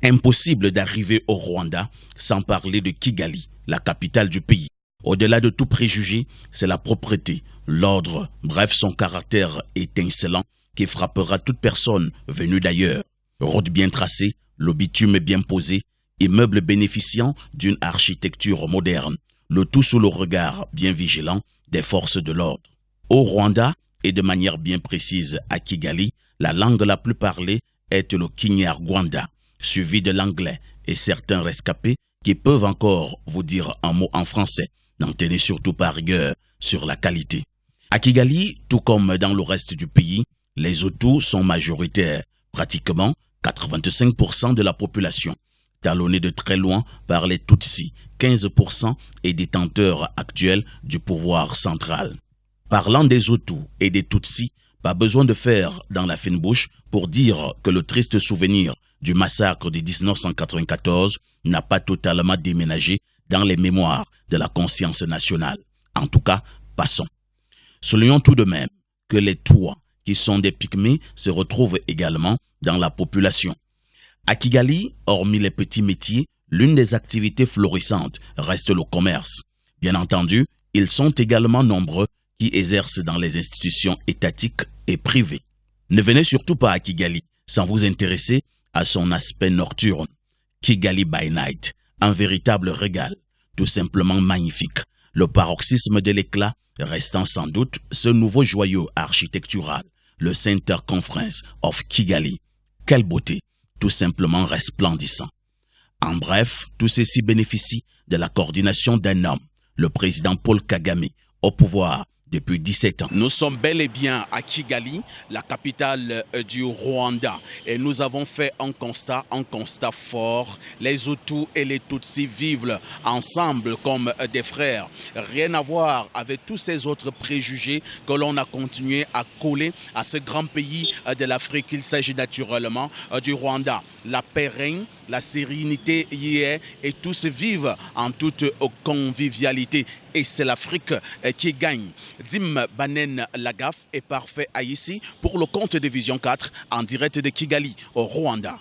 Impossible d'arriver au Rwanda sans parler de Kigali, la capitale du pays. Au-delà de tout préjugé, c'est la propreté, l'ordre, bref son caractère étincelant qui frappera toute personne venue d'ailleurs. Route bien tracée, le bitume bien posé, immeubles bénéficiant d'une architecture moderne, le tout sous le regard bien vigilant des forces de l'ordre. Au Rwanda, et de manière bien précise à Kigali, la langue la plus parlée est le Kinyarwanda, suivi de l'anglais et certains rescapés qui peuvent encore vous dire un mot en français. N'en tenez surtout pas rigueur sur la qualité. À Kigali, tout comme dans le reste du pays, les Hutus sont majoritaires, pratiquement 85% de la population, talonnés de très loin par les Tutsis, 15% et détenteurs actuels du pouvoir central. Parlant des Hutus et des Tutsis, pas besoin de faire dans la fine bouche pour dire que le triste souvenir du massacre de 1994 n'a pas totalement déménagé dans les mémoires de la conscience nationale. En tout cas, passons. Soulignons tout de même que les Touas, qui sont des pygmées, se retrouvent également dans la population. À Kigali, hormis les petits métiers, l'une des activités florissantes reste le commerce. Bien entendu, ils sont également nombreux qui exercent dans les institutions étatiques et privées. Ne venez surtout pas à Kigali sans vous intéresser à son aspect nocturne. Kigali by Night, un véritable régal, tout simplement magnifique. Le paroxysme de l'éclat restant sans doute ce nouveau joyau architectural, le Center Conference of Kigali. Quelle beauté, tout simplement resplendissant. En bref, tout ceci bénéficie de la coordination d'un homme, le président Paul Kagame, au pouvoir depuis 17 ans. Nous sommes bel et bien à Kigali, la capitale du Rwanda. Et nous avons fait un constat fort. Les Hutus et les Tutsis vivent ensemble comme des frères. Rien à voir avec tous ces autres préjugés que l'on a continué à coller à ce grand pays de l'Afrique. Il s'agit naturellement du Rwanda. La paix règne, la sérénité y est et tous vivent en toute convivialité. Et c'est l'Afrique qui gagne. Dim Banen Lagaf est parfait à ici pour le compte de Vision 4 en direct de Kigali au Rwanda.